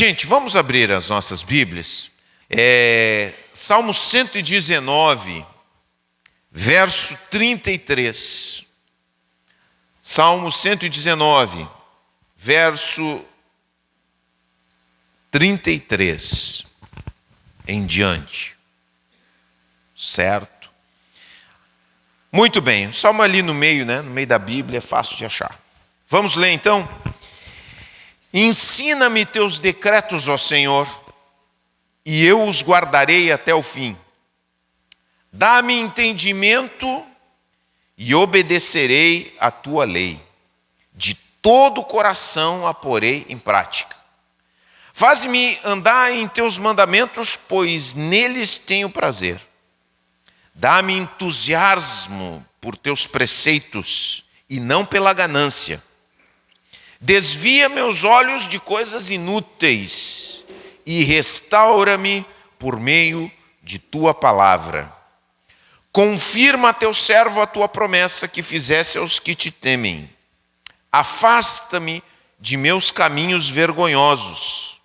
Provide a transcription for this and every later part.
Gente, vamos abrir as nossas Bíblias. Salmo 119, verso 33. Salmo 119, verso 33 em diante. Certo? Muito bem, o salmo ali no meio, né? No meio da Bíblia, é fácil de achar. Vamos ler então? Ensina-me teus decretos, ó Senhor, e eu os guardarei até o fim. Dá-me entendimento e obedecerei a tua lei. De todo o coração a porei em prática. Faz-me andar em teus mandamentos, pois neles tenho prazer. Dá-me entusiasmo por teus preceitos e não pela ganância. Desvia meus olhos de coisas inúteis e restaura-me por meio de tua palavra. Confirma a teu servo a tua promessa que fizesse aos que te temem. Afasta-me de meus caminhos vergonhosos,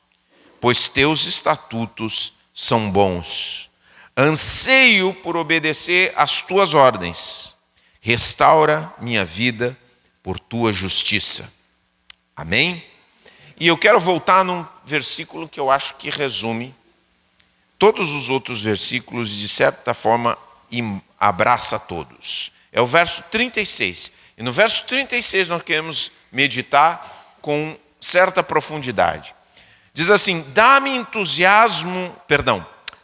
pois teus estatutos são bons. Anseio por obedecer às tuas ordens. Restaura minha vida por tua justiça. Amém? E eu quero voltar num versículo que eu acho que resume todos os outros versículos e, de certa forma, abraça todos. É o verso 36. E no verso 36 nós queremos meditar com certa profundidade. Diz assim: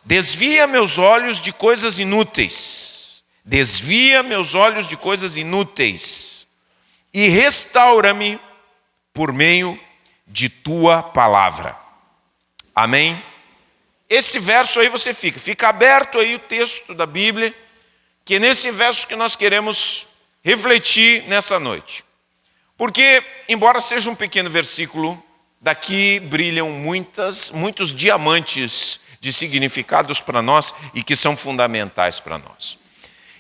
desvia meus olhos de coisas inúteis. Desvia meus olhos de coisas inúteis. E restaura-me por meio de tua palavra. Amém? Esse verso aí você fica aberto aí o texto da Bíblia, que é nesse verso que nós queremos refletir nessa noite. Porque, embora seja um pequeno versículo, daqui brilham muitos diamantes de significados para nós e que são fundamentais para nós.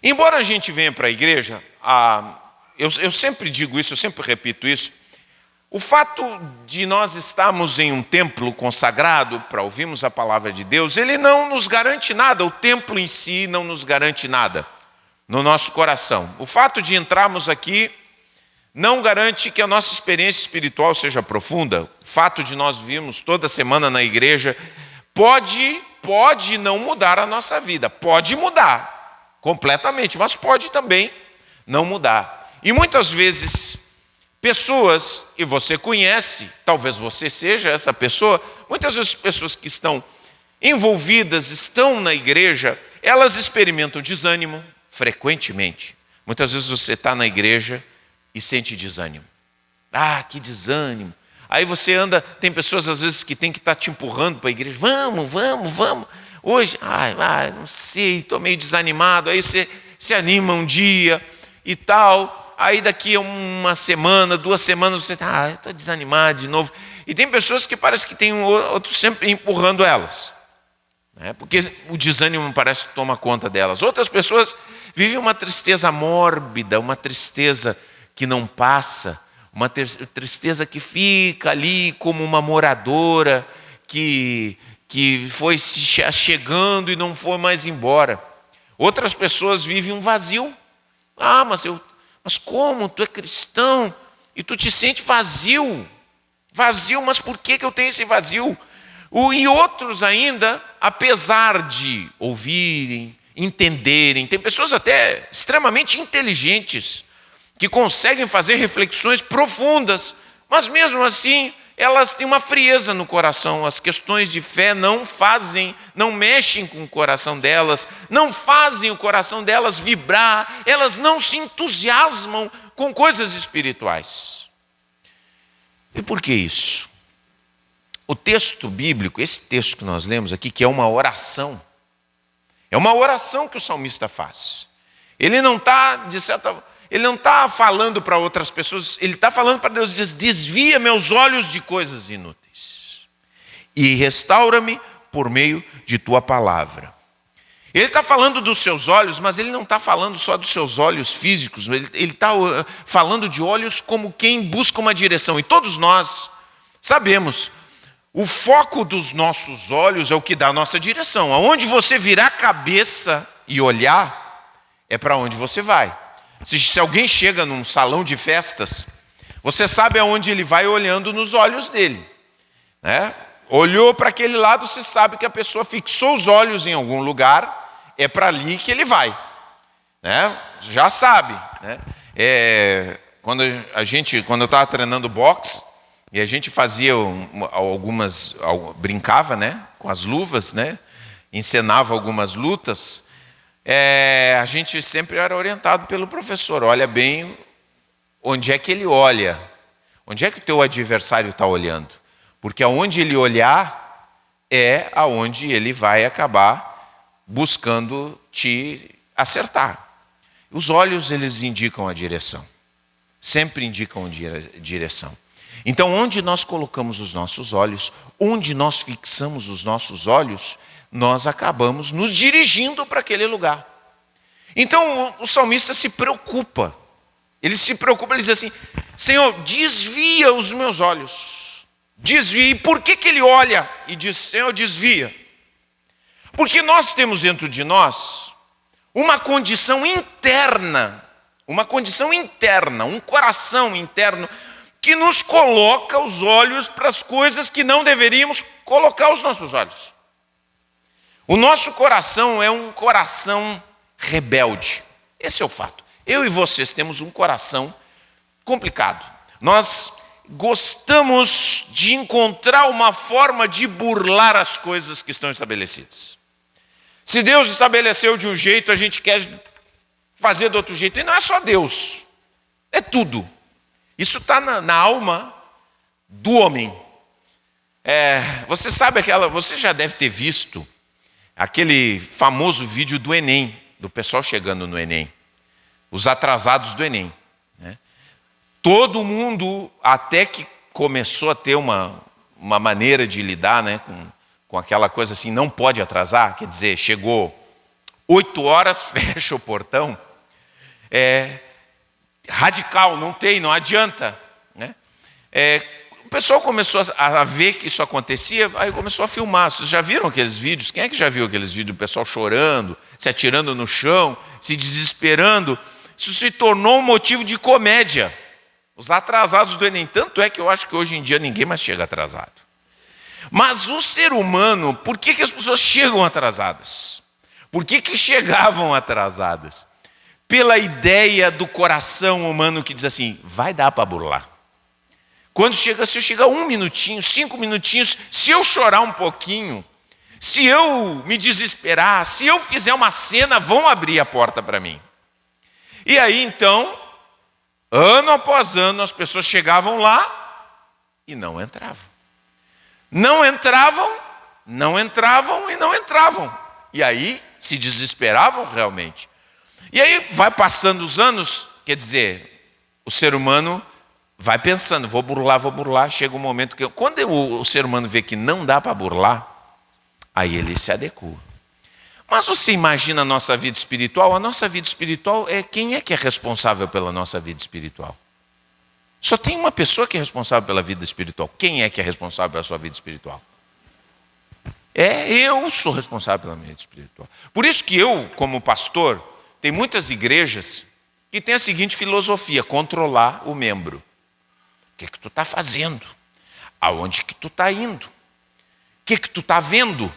Embora a gente venha para a igreja, eu sempre digo isso, eu sempre repito isso, o fato de nós estarmos em um templo consagrado para ouvirmos a palavra de Deus, ele não nos garante nada, o templo em si não nos garante nada no nosso coração. O fato de entrarmos aqui não garante que a nossa experiência espiritual seja profunda. O fato de nós virmos toda semana na igreja pode não mudar a nossa vida. Pode mudar completamente, mas pode também não mudar. E muitas vezes pessoas, e você conhece, talvez você seja essa pessoa, muitas vezes pessoas que estão envolvidas, estão na igreja, elas experimentam desânimo frequentemente. Muitas vezes você está na igreja e sente desânimo. Que desânimo. Aí você anda, tem pessoas às vezes que tem que estar te empurrando para a igreja. Vamos. Hoje, não sei, estou meio desanimado. Aí você se anima um dia e tal. Aí daqui a uma semana, 2 semanas, você está, estou desanimado de novo. E tem pessoas que parece que tem outros sempre empurrando elas. Né? Porque o desânimo parece que toma conta delas. Outras pessoas vivem uma tristeza mórbida, uma tristeza que não passa, uma tristeza que fica ali como uma moradora que foi se chegando e não foi mais embora. Outras pessoas vivem um vazio. Mas como? Tu é cristão e tu te sente vazio. Vazio, mas por que eu tenho esse vazio? E outros ainda, apesar de ouvirem, entenderem, tem pessoas até extremamente inteligentes, que conseguem fazer reflexões profundas, mas mesmo assim, elas têm uma frieza no coração. As questões de fé não mexem com o coração delas, não fazem o coração delas vibrar, elas não se entusiasmam com coisas espirituais. E por que isso? O texto bíblico, esse texto que nós lemos aqui, que é uma oração que o salmista faz. Ele não está falando para outras pessoas, ele está falando para Deus, diz: desvia meus olhos de coisas inúteis e restaura-me por meio de tua palavra. Ele está falando dos seus olhos, mas ele não está falando só dos seus olhos físicos, ele está falando de olhos como quem busca uma direção. E todos nós sabemos, O foco dos nossos olhos é o que dá a nossa direção. Aonde você virar a cabeça e olhar, é para onde você vai. Se alguém chega num salão de festas, você sabe aonde ele vai olhando nos olhos dele, né? Olhou para aquele lado, você sabe que a pessoa fixou os olhos em algum lugar, é para ali que ele vai, né? Já sabe, né? Quando eu estava treinando boxe, e a gente fazia brincava, né, com as luvas, né, encenava algumas lutas, a gente sempre era orientado pelo professor, olha bem onde é que ele olha, onde é que o teu adversário está olhando, porque aonde ele olhar é aonde ele vai acabar buscando te acertar. Os olhos, eles indicam a direção, sempre indicam a direção. Então, onde nós colocamos os nossos olhos, onde nós fixamos os nossos olhos, nós acabamos nos dirigindo para aquele lugar. Então, o salmista se preocupa. Ele se preocupa, ele diz assim: Senhor, desvia os meus olhos. Desvia. E por que ele olha e diz: Senhor, desvia? Porque nós temos dentro de nós uma condição interna, um coração interno, que nos coloca os olhos para as coisas que não deveríamos colocar os nossos olhos. O nosso coração é um coração rebelde. Esse é o fato. Eu e vocês temos um coração complicado. Nós gostamos de encontrar uma forma de burlar as coisas que estão estabelecidas. Se Deus estabeleceu de um jeito, a gente quer fazer de outro jeito. E não é só Deus, é tudo. Isso está na alma do homem. Você já deve ter visto aquele famoso vídeo do Enem, do pessoal chegando no Enem, os atrasados do Enem, né? Todo mundo, até que começou a ter uma maneira de lidar, né, com aquela coisa assim, não pode atrasar, quer dizer, chegou 8 horas, fecha o portão, radical, não adianta, né? O pessoal começou a ver que isso acontecia, aí começou a filmar. Vocês já viram aqueles vídeos? Quem é que já viu aqueles vídeos do pessoal chorando, se atirando no chão, se desesperando? Isso se tornou um motivo de comédia. Os atrasados do Enem. Tanto é que eu acho que hoje em dia ninguém mais chega atrasado. Mas o ser humano, por que as pessoas chegam atrasadas? Por que chegavam atrasadas? Pela ideia do coração humano que diz assim: vai dar para burlar. Se eu chegar 1 minutinho, 5 minutinhos, se eu chorar um pouquinho, se eu me desesperar, se eu fizer uma cena, vão abrir a porta para mim. E aí então, ano após ano, as pessoas chegavam lá e não entravam. Não entravam e não entravam. E aí se desesperavam realmente. E aí vai passando os anos, quer dizer, o ser humano vai pensando, vou burlar, chega um momento que... Quando o ser humano vê que não dá para burlar, aí ele se adequa. Mas você imagina a nossa vida espiritual? A nossa vida espiritual quem é que é responsável pela nossa vida espiritual? Só tem uma pessoa que é responsável pela vida espiritual. Quem é que é responsável pela sua vida espiritual? Eu sou responsável pela minha vida espiritual. Por isso que eu, como pastor, tem muitas igrejas que têm a seguinte filosofia: controlar o membro. O que tu está fazendo? Aonde que tu está indo? O que tu está vendo?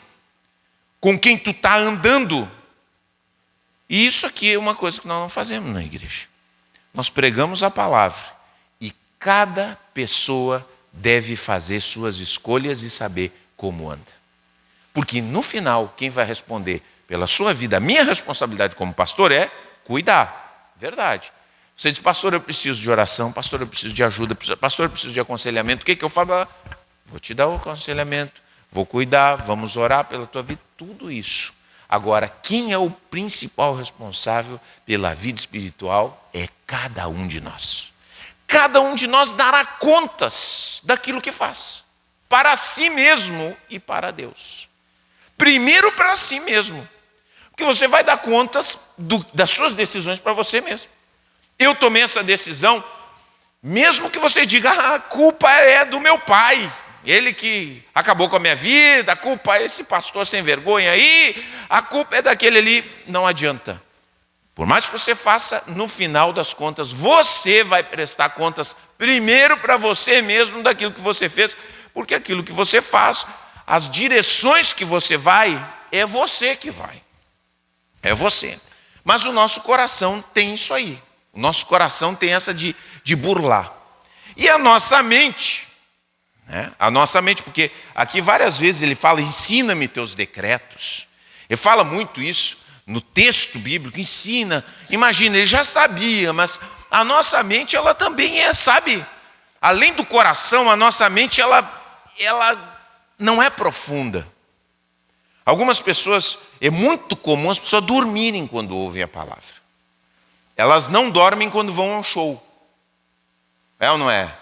Com quem tu está andando? E isso aqui é uma coisa que nós não fazemos na igreja. Nós pregamos a palavra e cada pessoa deve fazer suas escolhas e saber como anda. Porque no final, quem vai responder pela sua vida, a minha responsabilidade como pastor é cuidar. Verdade. Você diz: pastor, eu preciso de oração, pastor, eu preciso de ajuda, pastor, eu preciso de aconselhamento. O que eu falo? Vou te dar o aconselhamento, vou cuidar, vamos orar pela tua vida, tudo isso. Agora, quem é o principal responsável pela vida espiritual é cada um de nós. Cada um de nós dará contas daquilo que faz, para si mesmo e para Deus. Primeiro para si mesmo, porque você vai dar contas das suas decisões para você mesmo. Eu tomei essa decisão, mesmo que você diga: a culpa é do meu pai, ele que acabou com a minha vida, a culpa é esse pastor sem vergonha aí, a culpa é daquele ali. Não adianta. Por mais que você faça, no final das contas, você vai prestar contas primeiro para você mesmo daquilo que você fez, porque aquilo que você faz, as direções que você vai, é você que vai. É você. Mas o nosso coração tem isso aí. O nosso coração tem essa de burlar. E a nossa mente, né? A nossa mente, porque aqui várias vezes ele fala, ensina-me teus decretos. Ele fala muito isso no texto bíblico, ensina. Imagina, ele já sabia, mas a nossa mente, ela também sabe. Além do coração, a nossa mente, ela não é profunda. Algumas pessoas, é muito comum as pessoas dormirem quando ouvem a palavra. Elas não dormem quando vão a um show. É ou não é?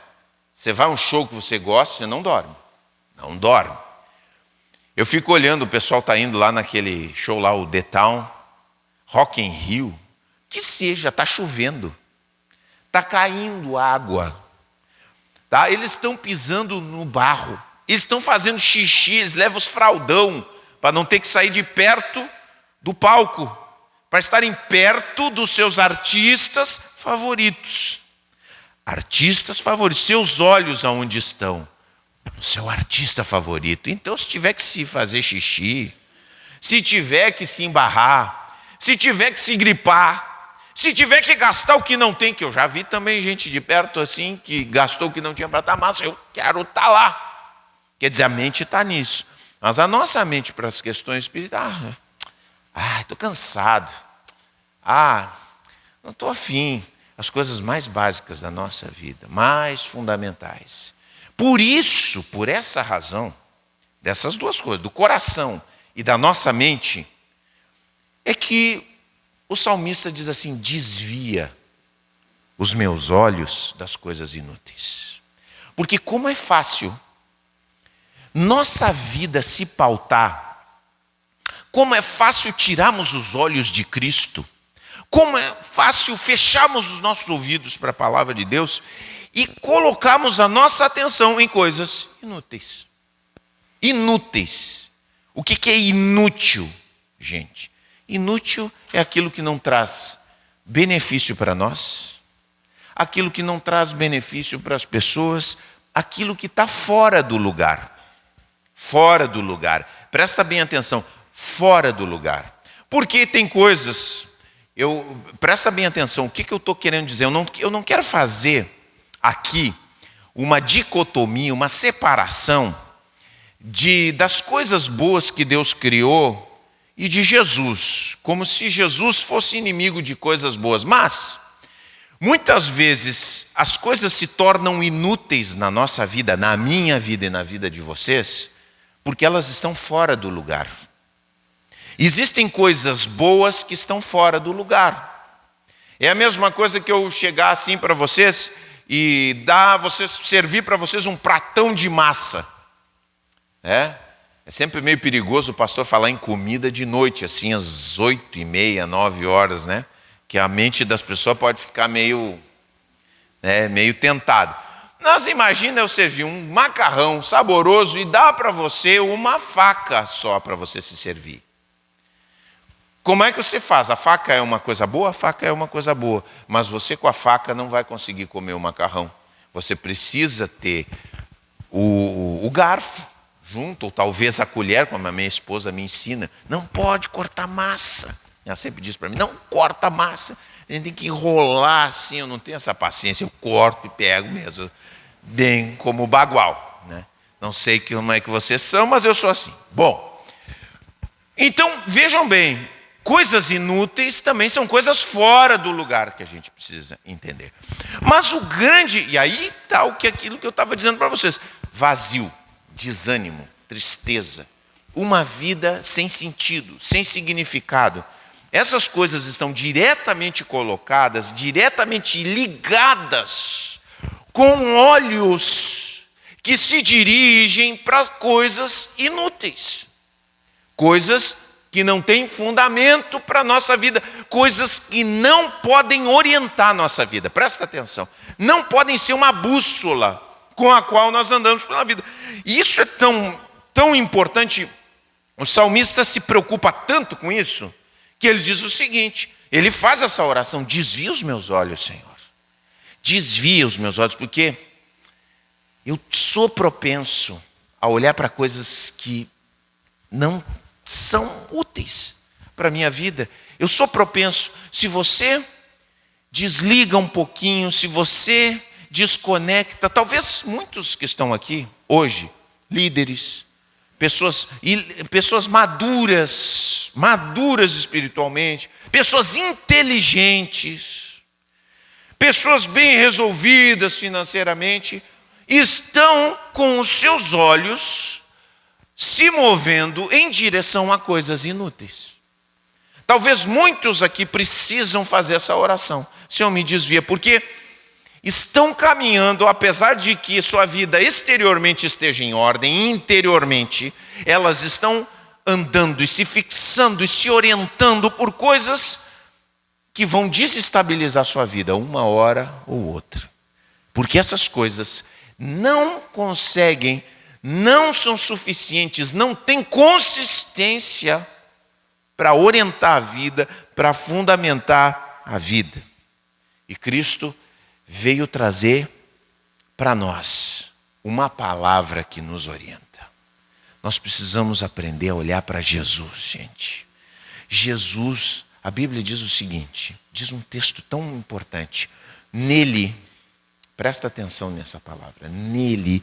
Você vai a um show que você gosta, você não dorme. Não dorme. Eu fico olhando, o pessoal está indo lá naquele show lá, o The Town, Rock in Rio. Que seja, está chovendo. Está caindo água. Tá? Eles estão pisando no barro. Eles estão fazendo xixi, eles levam os fraldão para não ter que sair de perto do palco, para estarem perto dos seus artistas favoritos. Artistas favoritos, seus olhos aonde estão? No seu artista favorito. Então, se tiver que se fazer xixi, se tiver que se embarrar, se tiver que se gripar, se tiver que gastar o que não tem, que eu já vi também gente de perto assim, que gastou o que não tinha para estar massa, eu quero estar lá. Quer dizer, a mente está nisso. Mas a nossa mente para as questões espirituais, estou cansado. Não estou afim. As coisas mais básicas da nossa vida, mais fundamentais. Por isso, por essa razão, dessas duas coisas, do coração e da nossa mente, é que o salmista diz assim, desvia os meus olhos das coisas inúteis. Porque como é fácil nossa vida se pautar, como é fácil tirarmos os olhos de Cristo, como é fácil fecharmos os nossos ouvidos para a palavra de Deus e colocarmos a nossa atenção em coisas inúteis. Inúteis. O que é inútil, gente? Inútil é aquilo que não traz benefício para nós, aquilo que não traz benefício para as pessoas, aquilo que está fora do lugar. Fora do lugar. Presta bem atenção, fora do lugar. Porque tem coisas... Presta bem atenção, o que eu estou querendo dizer? Eu não quero fazer aqui uma dicotomia, uma separação das coisas boas que Deus criou e de Jesus, como se Jesus fosse inimigo de coisas boas. Mas, muitas vezes, as coisas se tornam inúteis na nossa vida, na minha vida e na vida de vocês, porque elas estão fora do lugar. Existem coisas boas que estão fora do lugar. É a mesma coisa que eu chegar assim para vocês e servir para vocês um pratão de massa. É sempre meio perigoso o pastor falar em comida de noite, assim às 8h30, 9 horas, né? Que a mente das pessoas pode ficar meio tentado. Mas imagina eu servir um macarrão saboroso e dar para você uma faca só para você se servir. Como é que você faz? A faca é uma coisa boa? A faca é uma coisa boa. Mas você com a faca não vai conseguir comer o macarrão. Você precisa ter o garfo junto, ou talvez a colher, como a minha esposa me ensina. Não pode cortar massa. Ela sempre diz para mim, não corta massa. A gente tem que enrolar assim, eu não tenho essa paciência. Eu corto e pego mesmo, bem como o bagual. Né? Não sei como é que vocês são, mas eu sou assim. Bom, então vejam bem, coisas inúteis também são coisas fora do lugar que a gente precisa entender. Mas o grande, e aí está aquilo que eu estava dizendo para vocês, vazio, desânimo, tristeza, uma vida sem sentido, sem significado. Essas coisas estão diretamente colocadas, diretamente ligadas com olhos que se dirigem para coisas inúteis, coisas que não têm fundamento para a nossa vida, coisas que não podem orientar a nossa vida. Presta atenção. Não podem ser uma bússola com a qual nós andamos pela vida. E isso é tão importante, o salmista se preocupa tanto com isso, que ele diz o seguinte, ele faz essa oração: desvia os meus olhos, Senhor. Desvia os meus olhos, porque eu sou propenso a olhar para coisas que não são úteis para a minha vida. Eu sou propenso, se você desliga um pouquinho, se você desconecta, talvez muitos que estão aqui hoje, líderes, pessoas maduras espiritualmente, pessoas inteligentes, pessoas bem resolvidas financeiramente, estão com os seus olhos se movendo em direção a coisas inúteis. Talvez muitos aqui precisam fazer essa oração: Senhor, me desvia, porque estão caminhando, apesar de que sua vida exteriormente esteja em ordem, interiormente elas estão andando e se fixando e se orientando por coisas que vão desestabilizar sua vida uma hora ou outra. Porque essas coisas não conseguem, não são suficientes, não têm consistência para orientar a vida, para fundamentar a vida. E Cristo veio trazer para nós uma palavra que nos orienta. Nós precisamos aprender a olhar para Jesus, gente. Jesus, a Bíblia diz o seguinte, diz um texto tão importante: nele, presta atenção nessa palavra, nele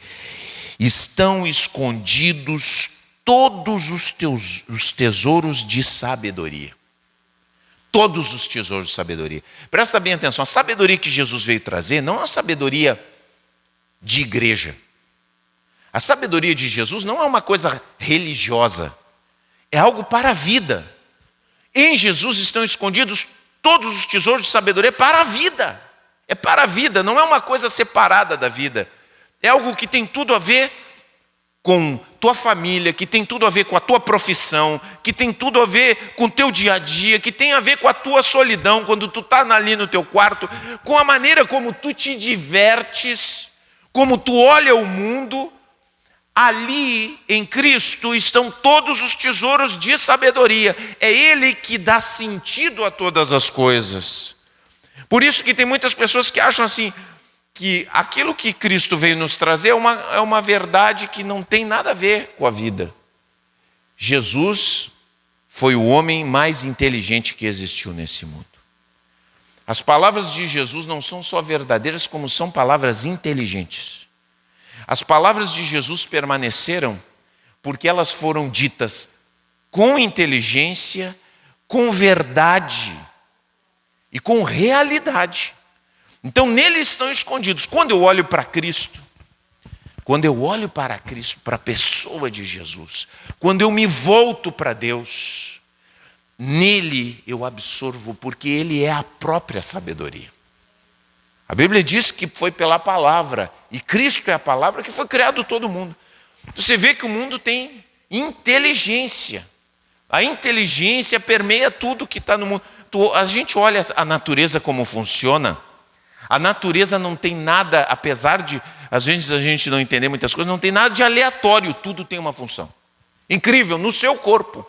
estão escondidos todos os tesouros de sabedoria. Todos os tesouros de sabedoria. Presta bem atenção, a sabedoria que Jesus veio trazer não é uma sabedoria de igreja. A sabedoria de Jesus não é uma coisa religiosa, é algo para a vida. Em Jesus estão escondidos todos os tesouros de sabedoria para a vida. É para a vida, não é uma coisa separada da vida. É algo que tem tudo a ver com tua família, que tem tudo a ver com a tua profissão, que tem tudo a ver com o teu dia a dia, que tem a ver com a tua solidão, quando tu está ali no teu quarto, com a maneira como tu te divertes, como tu olha o mundo. Ali em Cristo estão todos os tesouros de sabedoria. É Ele que dá sentido a todas as coisas. Por isso que tem muitas pessoas que acham assim, que aquilo que Cristo veio nos trazer é uma verdade que não tem nada a ver com a vida. Jesus foi o homem mais inteligente que existiu nesse mundo. As palavras de Jesus não são só verdadeiras, como são palavras inteligentes. As palavras de Jesus permaneceram porque elas foram ditas com inteligência, com verdade e com realidade. Então nele estão escondidos. Quando eu olho para Cristo, para a pessoa de Jesus, quando eu me volto para Deus, nele eu absorvo, porque Ele é a própria sabedoria. A Bíblia diz que foi pela palavra, e Cristo é a palavra que foi criado todo mundo. Então você vê que o mundo tem inteligência. A inteligência permeia tudo que está no mundo. A gente olha a natureza como funciona. A natureza não tem nada, apesar de às vezes a gente não entender muitas coisas, não tem nada de aleatório, tudo tem uma função. Incrível, no seu corpo.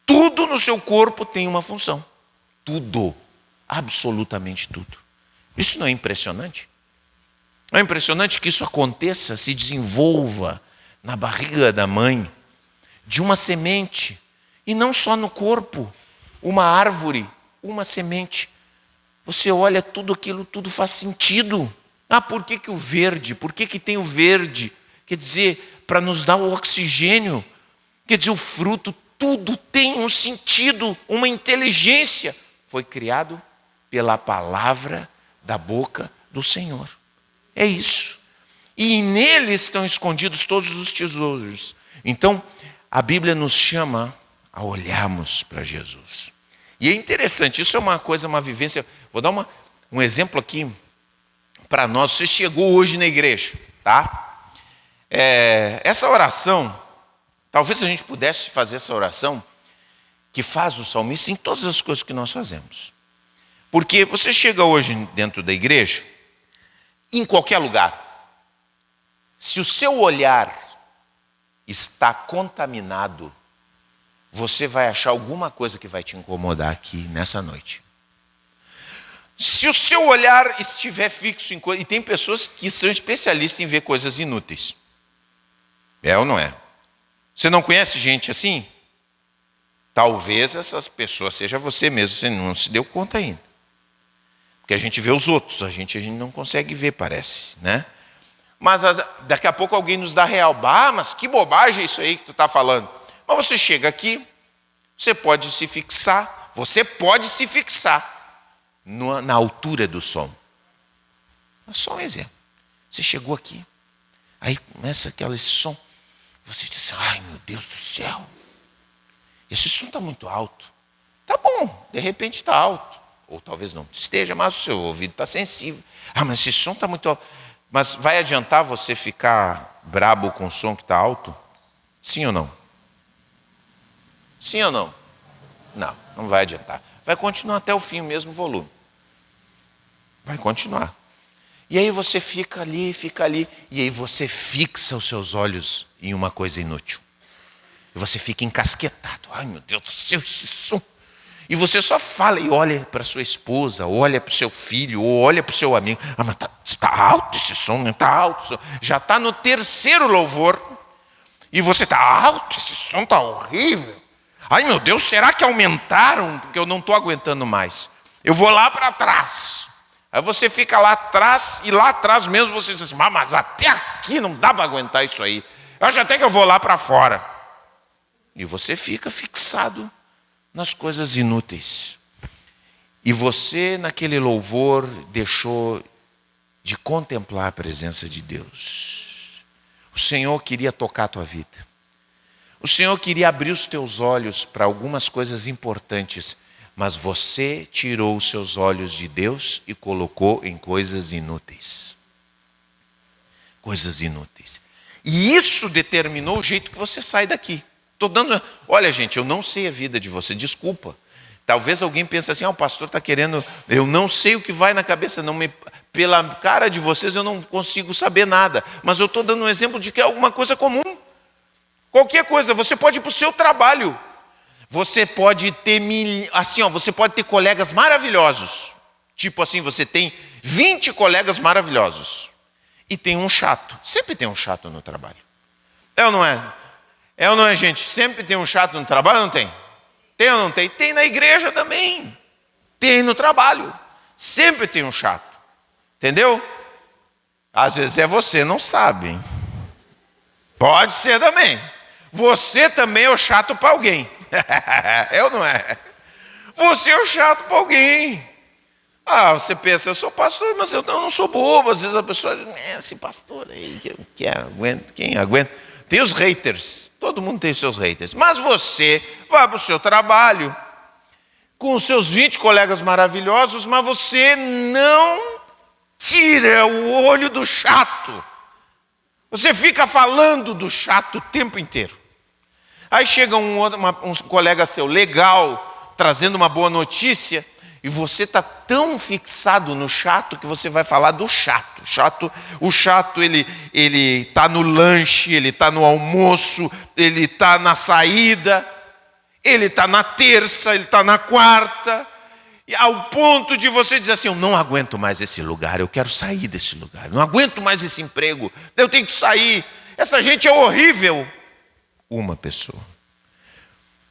Tudo no seu corpo tem uma função. Tudo, absolutamente tudo. Isso não é impressionante? Não é impressionante que isso aconteça, se desenvolva na barriga da mãe, de uma semente, e não só no corpo, uma árvore, uma semente. Você olha tudo aquilo, tudo faz sentido. Por que o verde? Por que tem o verde? Quer dizer, para nos dar o oxigênio. Quer dizer, o fruto, tudo tem um sentido, uma inteligência. Foi criado pela palavra da boca do Senhor. É isso. E nele estão escondidos todos os tesouros. Então, a Bíblia nos chama a olharmos para Jesus. E é interessante, isso é uma coisa, uma vivência. Vou dar um exemplo aqui para nós. Você chegou hoje na igreja, tá? Essa oração, talvez a gente pudesse fazer essa oração que faz o salmista em todas as coisas que nós fazemos. Porque você chega hoje dentro da igreja, em qualquer lugar, Se o seu olhar está contaminado, você vai achar alguma coisa que vai te incomodar aqui nessa noite. Se o seu olhar estiver fixo em coisas, e tem pessoas que são especialistas em ver coisas inúteis. É ou não é? Você não conhece gente assim? Talvez essas pessoas seja você mesmo, você não se deu conta ainda. Porque a gente vê os outros, a gente não consegue ver, parece, né? Mas daqui a pouco alguém nos dá real. Mas que bobagem isso aí que tu está falando. Mas você chega aqui, você pode se fixar na altura do som. É só um exemplo. Você chegou aqui, aí começa aquele som. Você diz assim, ai meu Deus do céu, esse som está muito alto. Tá bom, de repente está alto. Ou talvez não esteja, mas o seu ouvido está sensível. Mas esse som está muito alto. Mas vai adiantar você ficar brabo com o som que está alto? Sim ou não? Sim ou não? Não, não vai adiantar. Vai continuar até o fim o mesmo volume. Vai continuar. E aí você fica ali, e aí você fixa os seus olhos em uma coisa inútil. E você fica encasquetado. Ai meu Deus do céu, esse som. E você só fala e olha para sua esposa, olha para o seu filho, ou olha para o seu amigo. Mas está alto esse som, não está alto. Já está no terceiro louvor. E você está alto, esse som está horrível. Ai meu Deus, será que aumentaram? Porque eu não estou aguentando mais. Eu vou lá para trás. Aí você fica lá atrás, e lá atrás mesmo você diz assim, mas até aqui não dá para aguentar isso aí. Eu acho até que eu vou lá para fora. E você fica fixado nas coisas inúteis. E você, naquele louvor, deixou de contemplar a presença de Deus. O Senhor queria tocar a tua vida. O Senhor queria abrir os teus olhos para algumas coisas importantes, mas você tirou os seus olhos de Deus e colocou em coisas inúteis. Coisas inúteis. E isso determinou o jeito que você sai daqui. Olha gente, eu não sei a vida de você, desculpa. Talvez alguém pense assim, o pastor está querendo, eu não sei o que vai na cabeça, pela cara de vocês eu não consigo saber nada. Mas eu estou dando um exemplo de que é alguma coisa comum. Qualquer coisa, você pode ir para o seu trabalho. Você pode ter, você pode ter colegas maravilhosos. Tipo assim, você tem 20 colegas maravilhosos. E tem um chato. Sempre tem um chato no trabalho. É ou não é? É ou não é, gente? Sempre tem um chato no trabalho, não tem? Tem ou não tem? Tem na igreja também. Tem no trabalho. Sempre tem um chato. Entendeu? Às vezes é você, não sabe. Hein? Pode ser também. Você também é o chato para alguém. É ou não é? Você é o chato para alguém. Você pensa, eu sou pastor, mas eu não sou bobo. Às vezes a pessoa diz, esse pastor aí, quem aguenta? Tem os haters. Todo mundo tem os seus haters. Mas você vai para o seu trabalho com os seus 20 colegas maravilhosos, mas você não tira o olho do chato. Você fica falando do chato o tempo inteiro. Aí chega um colega seu legal, trazendo uma boa notícia, e você está tão fixado no chato que você vai falar do chato. O chato, ele está no lanche, ele está no almoço, ele está na saída, ele está na terça, ele está na quarta. E ao ponto de você dizer assim, eu não aguento mais esse lugar, eu quero sair desse lugar. Não aguento mais esse emprego, eu tenho que sair. Essa gente é horrível. Uma pessoa.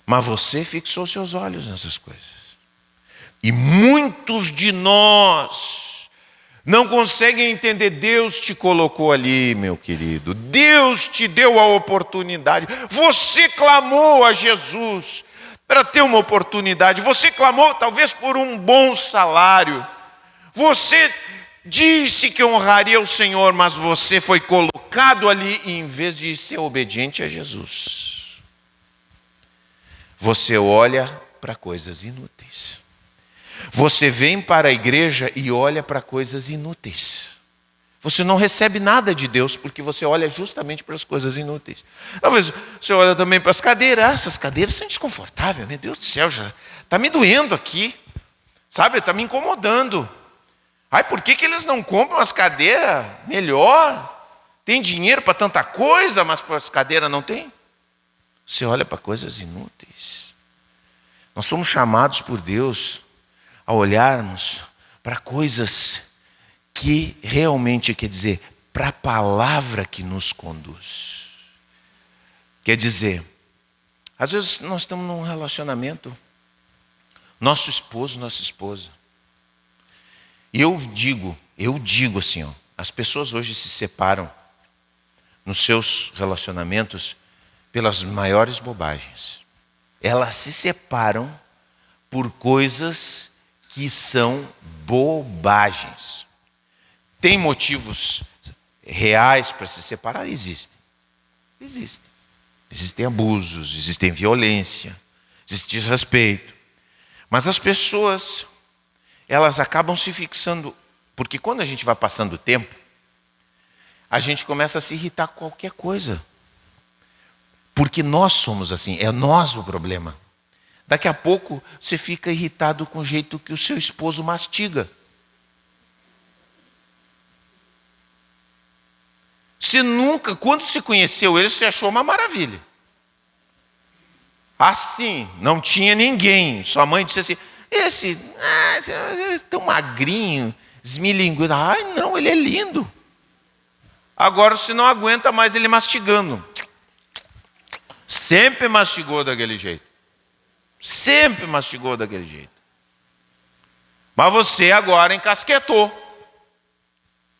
Mas você fixou seus olhos nessas coisas. E muitos de nós não conseguem entender. Deus te colocou ali, meu querido. Deus te deu a oportunidade. Você clamou a Jesus para ter uma oportunidade. Você clamou talvez por um bom salário. Você disse que honraria o Senhor, mas você foi colocado ali e em vez de ser obediente a Jesus, você olha para coisas inúteis. Você vem para a igreja e olha para coisas inúteis. Você não recebe nada de Deus porque você olha justamente para as coisas inúteis. Talvez você olha também para as cadeiras. Essas cadeiras são desconfortáveis. Meu Deus do céu, já está me doendo aqui. Sabe, está me incomodando. Por que eles não compram as cadeiras melhor? Tem dinheiro para tanta coisa, mas para as cadeiras não tem. Você olha para coisas inúteis. Nós somos chamados por Deus a olharmos para coisas que realmente, quer dizer, para a palavra que nos conduz. Quer dizer, às vezes nós estamos num relacionamento, nosso esposo, nossa esposa. E eu digo assim, ó, as pessoas hoje se separam nos seus relacionamentos pelas maiores bobagens. Elas se separam por coisas que são bobagens. Tem motivos reais para se separar? Existem. Existem abusos, existem violência, existe desrespeito. Mas as pessoas, elas acabam se fixando, porque quando a gente vai passando o tempo, a gente começa a se irritar com qualquer coisa. Porque nós somos assim, é nós o problema. Daqui a pouco você fica irritado com o jeito que o seu esposo mastiga. Você nunca, quando se conheceu ele, você achou uma maravilha. Assim, não tinha ninguém. Sua mãe disse assim, esse é tão magrinho, esmilinguido. Ai, não, ele é lindo. Agora você não aguenta mais ele mastigando. Sempre mastigou daquele jeito. Sempre mastigou daquele jeito. Mas você agora encasquetou.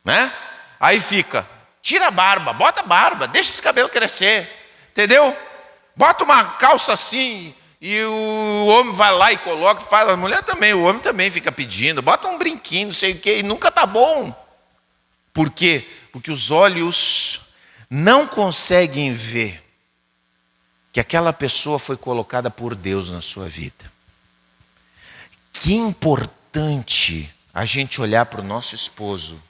Né? Aí fica, tira a barba, bota a barba, deixa esse cabelo crescer. Entendeu? Bota uma calça assim e o homem vai lá e coloca, faz. A mulher também, o homem também fica pedindo. Bota um brinquinho, não sei o quê, e nunca tá bom. Por quê? Porque os olhos não conseguem ver que aquela pessoa foi colocada por Deus na sua vida. Que importante a gente olhar para o nosso esposo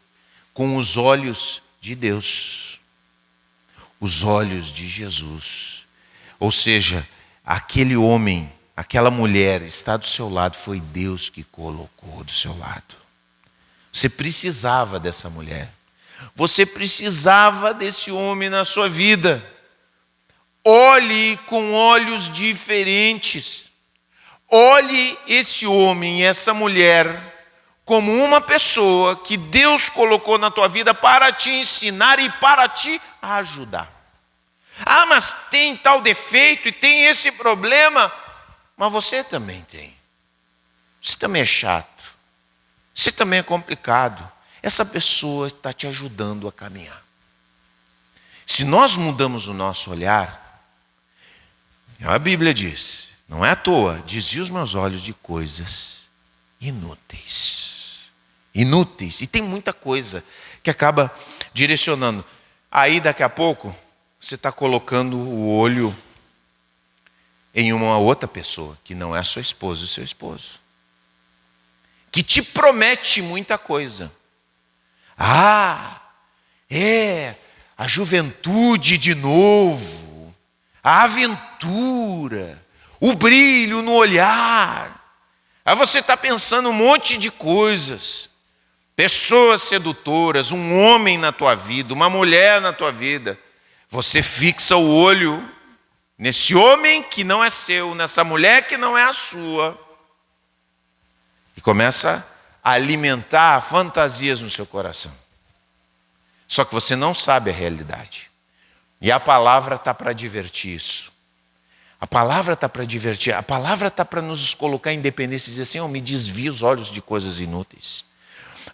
com os olhos de Deus, os olhos de Jesus. Ou seja, aquele homem, aquela mulher está do seu lado, foi Deus que colocou do seu lado. Você precisava dessa mulher. Você precisava desse homem na sua vida. Olhe com olhos diferentes. Olhe esse homem e essa mulher como uma pessoa que Deus colocou na tua vida para te ensinar e para te ajudar. Ah, mas tem tal defeito e tem esse problema. Mas você também tem. Você também é chato. Você também é complicado. Essa pessoa está te ajudando a caminhar. Se nós mudamos o nosso olhar, a Bíblia diz, não é à toa, desvia os meus olhos de coisas inúteis. Inúteis. E tem muita coisa que acaba direcionando. Aí daqui a pouco, você está colocando o olho em uma outra pessoa, que não é a sua esposa, o seu esposo. Que te promete muita coisa. Ah, é a juventude de novo, a aventura, o brilho no olhar. Aí você está pensando um monte de coisas. Pessoas sedutoras, um homem na tua vida, uma mulher na tua vida. Você fixa o olho nesse homem que não é seu, nessa mulher que não é a sua. E começa a alimentar fantasias no seu coração. Só que você não sabe a realidade. E a palavra está para divertir isso. A palavra está para divertir. A palavra está para nos colocar em independência e dizer assim, me desvia os olhos de coisas inúteis.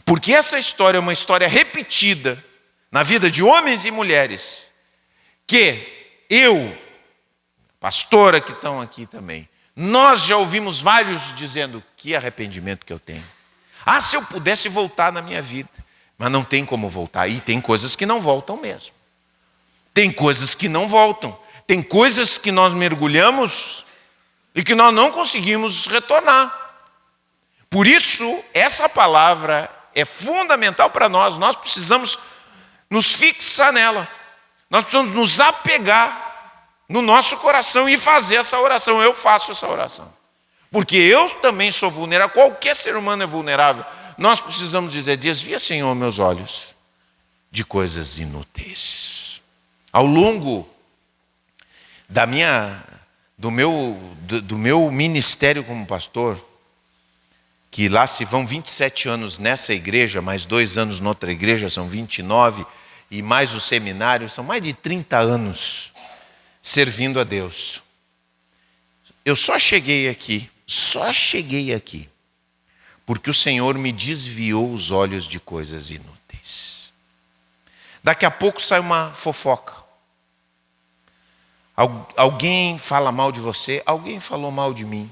Porque essa história é uma história repetida na vida de homens e mulheres. Que eu, pastora que estão aqui também, nós já ouvimos vários dizendo que arrependimento que eu tenho. Ah, se eu pudesse voltar na minha vida. Mas não tem como voltar. E tem coisas que não voltam mesmo. Tem coisas que não voltam. Tem coisas que nós mergulhamos e que nós não conseguimos retornar. Por isso, essa palavra é fundamental para nós. Nós precisamos nos fixar nela. Nós precisamos nos apegar no nosso coração e fazer essa oração. Eu faço essa oração. Porque eu também sou vulnerável. Qualquer ser humano é vulnerável. Nós precisamos dizer, desvia, Senhor, meus olhos de coisas inúteis. Ao longo do meu ministério como pastor, que lá se vão 27 anos nessa igreja, mais 2 anos noutra igreja, são 29, e mais o seminário, são mais de 30 anos servindo a Deus. Eu só cheguei aqui, porque o Senhor me desviou os olhos de coisas inúteis. Daqui a pouco sai uma fofoca. Alguém fala mal de você, alguém falou mal de mim.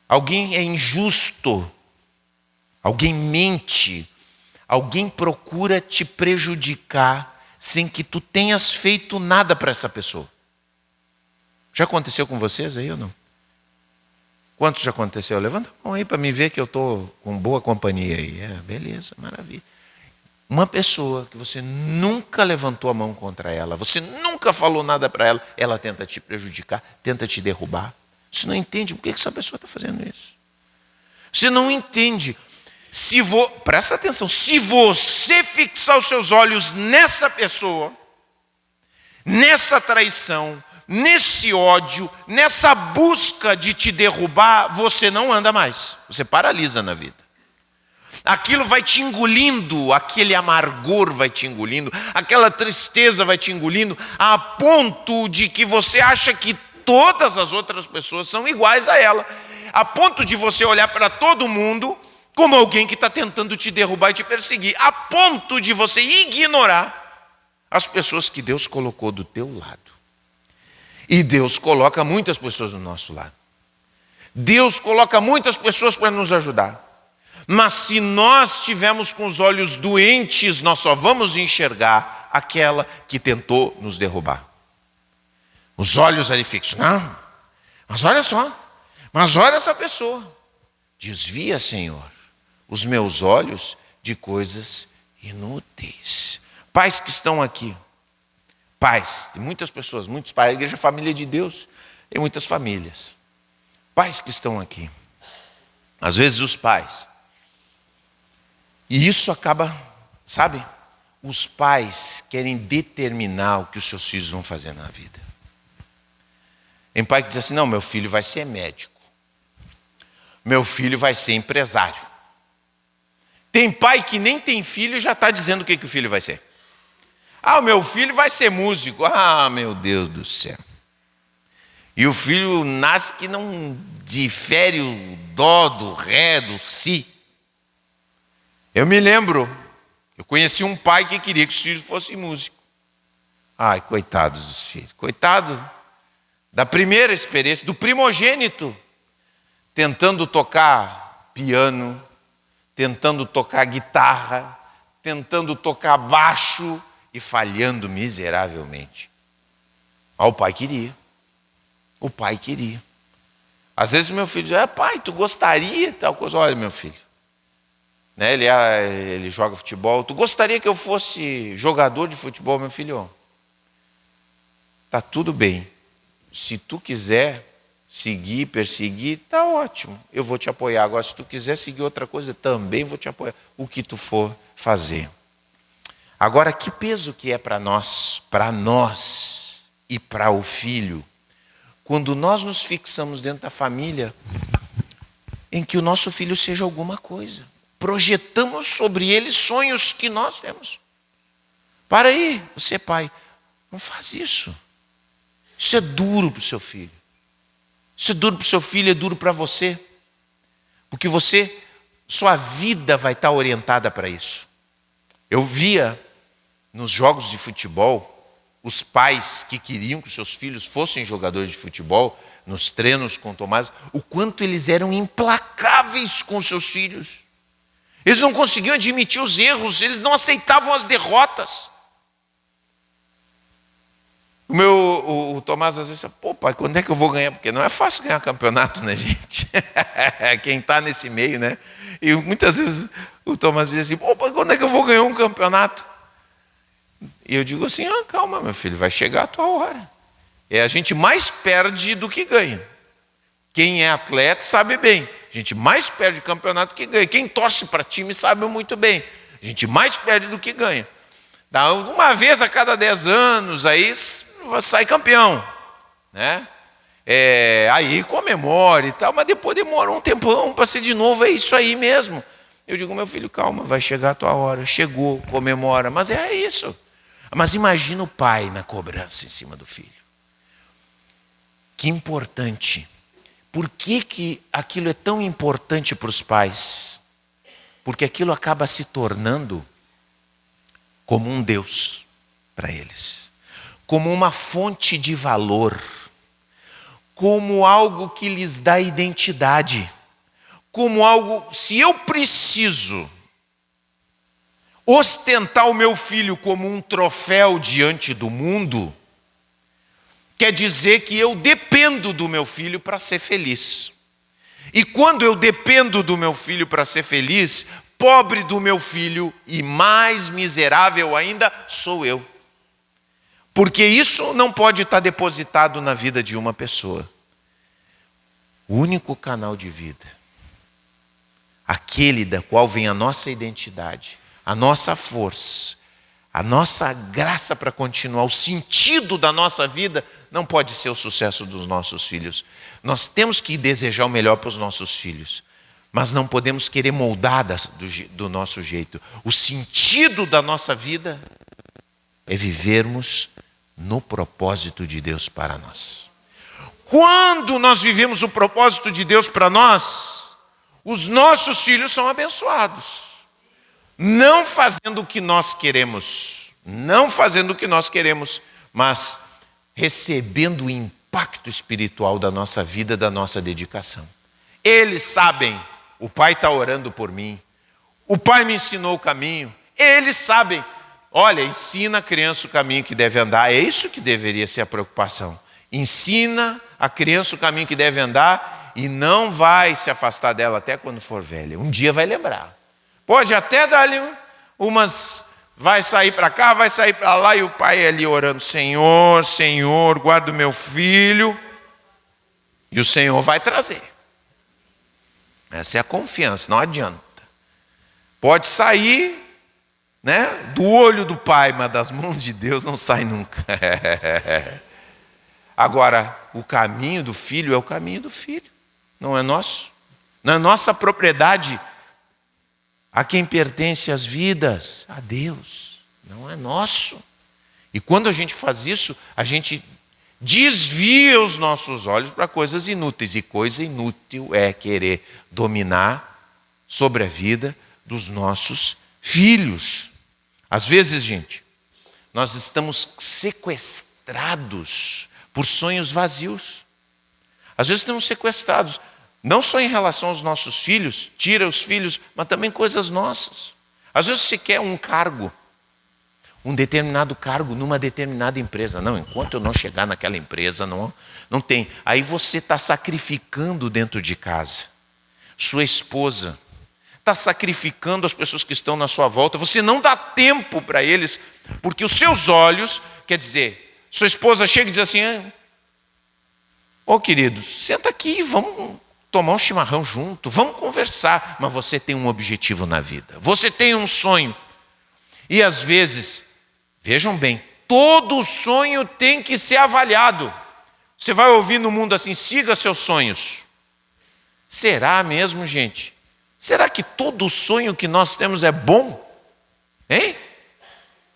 Alguém é injusto, alguém mente, alguém procura te prejudicar sem que tu tenhas feito nada para essa pessoa. Já aconteceu com vocês aí ou não? Quantos já aconteceu? Levanta a mão aí para me ver que eu estou com boa companhia aí. Beleza, maravilha. Uma pessoa que você nunca levantou a mão contra ela, você nunca falou nada para ela, ela tenta te prejudicar, tenta te derrubar. Você não entende por que essa pessoa está fazendo isso. Você não entende. Presta atenção, se você fixar os seus olhos nessa pessoa, nessa traição, nesse ódio, nessa busca de te derrubar, você não anda mais. Você paralisa na vida. Aquilo vai te engolindo, aquele amargor vai te engolindo, aquela tristeza vai te engolindo, a ponto de que você acha que todas as outras pessoas são iguais a ela. A ponto de você olhar para todo mundo como alguém que está tentando te derrubar e te perseguir. A ponto de você ignorar as pessoas que Deus colocou do teu lado. E Deus coloca muitas pessoas do nosso lado. Deus coloca muitas pessoas para nos ajudar. Mas se nós estivermos com os olhos doentes, nós só vamos enxergar aquela que tentou nos derrubar. Os olhos ali fixos. Não, mas olha só. Mas olha essa pessoa. Desvia, Senhor, os meus olhos de coisas inúteis. Pais que estão aqui. Pais, tem muitas pessoas, muitos pais. A igreja é família de Deus. Tem muitas famílias. Pais que estão aqui. Às vezes os pais. E isso acaba, sabe? Os pais querem determinar o que os seus filhos vão fazer na vida. Tem pai que diz assim, não, meu filho vai ser médico. Meu filho vai ser empresário. Tem pai que nem tem filho e já está dizendo o que o filho vai ser. Ah, o meu filho vai ser músico. Ah, meu Deus do céu. E o filho nasce que não difere o dó do ré, do si. Eu me lembro, eu conheci um pai que queria que os filhos fossem músicos. Ai, coitados dos filhos. Coitado da primeira experiência, do primogênito, tentando tocar piano, tentando tocar guitarra, tentando tocar baixo e falhando miseravelmente. Ah, o pai queria. O pai queria. Às vezes meu filho diz, pai, tu gostaria tal coisa? Olha, meu filho, né, ele joga futebol. Tu gostaria que eu fosse jogador de futebol, meu filho? Tá tudo bem. Se tu quiser seguir, perseguir, tá ótimo. Eu vou te apoiar. Agora, se tu quiser seguir outra coisa, também vou te apoiar. O que tu for fazer. Agora, que peso que é para nós e para o filho, quando nós nos fixamos dentro da família, em que o nosso filho seja alguma coisa. Projetamos sobre ele sonhos que nós temos. Para aí, você pai, não faz isso. Isso é duro para o seu filho. Isso é duro para o seu filho, é duro para você. Porque sua vida vai estar orientada para isso. Eu via nos jogos de futebol, os pais que queriam que seus filhos fossem jogadores de futebol, nos treinos com Tomás, o quanto eles eram implacáveis com seus filhos. Eles não conseguiam admitir os erros, eles não aceitavam as derrotas. O Tomás às vezes fala, pô pai, quando é que eu vou ganhar? Porque não é fácil ganhar campeonato, né, gente? Quem está nesse meio, né? E muitas vezes o Tomás diz assim, pô pai, quando é que eu vou ganhar um campeonato? E eu digo assim, calma meu filho, vai chegar a tua hora. A gente mais perde do que ganha. Quem é atleta sabe bem. A gente mais perde campeonato do que ganha. Quem torce para time sabe muito bem. A gente mais perde do que ganha. Dá uma vez a cada 10 anos, aí sai campeão, né? Aí comemora e tal, mas depois demora um tempão para ser de novo, é isso aí mesmo. Eu digo, meu filho, calma, vai chegar a tua hora. Chegou, comemora, mas é isso. Mas imagina o pai na cobrança em cima do filho. Que importante. Por que aquilo é tão importante para os pais? Porque aquilo acaba se tornando como um Deus para eles. Como uma fonte de valor. Como algo que lhes dá identidade. Como algo, se eu preciso ostentar o meu filho como um troféu diante do mundo, quer dizer que eu dependo do meu filho para ser feliz. E quando eu dependo do meu filho para ser feliz, pobre do meu filho e mais miserável ainda sou eu. Porque isso não pode estar depositado na vida de uma pessoa. O único canal de vida, aquele da qual vem a nossa identidade, a nossa força, a nossa graça para continuar, o sentido da nossa vida, não pode ser o sucesso dos nossos filhos. Nós temos que desejar o melhor para os nossos filhos, mas não podemos querer moldar do nosso jeito. O sentido da nossa vida é vivermos no propósito de Deus para nós. Quando nós vivemos o propósito de Deus para nós, os nossos filhos são abençoados. Não fazendo o que nós queremos, mas recebendo o impacto espiritual da nossa vida, da nossa dedicação. Eles sabem, o pai está orando por mim, o pai me ensinou o caminho, eles sabem, olha, ensina a criança o caminho que deve andar, é isso que deveria ser a preocupação. Ensina a criança o caminho que deve andar e não vai se afastar dela até quando for velha. Um dia vai lembrar. Pode até dar-lhe vai sair para cá, vai sair para lá, e o pai ali orando, Senhor, Senhor, guarda o meu filho, e o Senhor vai trazer. Essa é a confiança, não adianta. Pode sair, né, do olho do pai, mas das mãos de Deus não sai nunca. Agora, o caminho do filho é o caminho do filho, não é nosso. Não é nossa propriedade. A quem pertence as vidas? A Deus, não é nosso. E quando a gente faz isso, a gente desvia os nossos olhos para coisas inúteis. E coisa inútil é querer dominar sobre a vida dos nossos filhos. Às vezes, gente, nós estamos sequestrados por sonhos vazios. Às vezes estamos sequestrados. Não só em relação aos nossos filhos, tira os filhos, mas também coisas nossas. Às vezes você quer um cargo, um determinado cargo numa determinada empresa. Não, enquanto eu não chegar naquela empresa, não tem. Aí você está sacrificando dentro de casa. Sua esposa está sacrificando as pessoas que estão na sua volta. Você não dá tempo para eles, porque os seus olhos, quer dizer, sua esposa chega e diz assim, ô querido, senta aqui, vamos tomar um chimarrão junto, vamos conversar, mas você tem um objetivo na vida, você tem um sonho, e às vezes, vejam bem, todo sonho tem que ser avaliado. Você vai ouvir no mundo assim, siga seus sonhos. Será mesmo, gente? Será que todo sonho que nós temos é bom? Hein?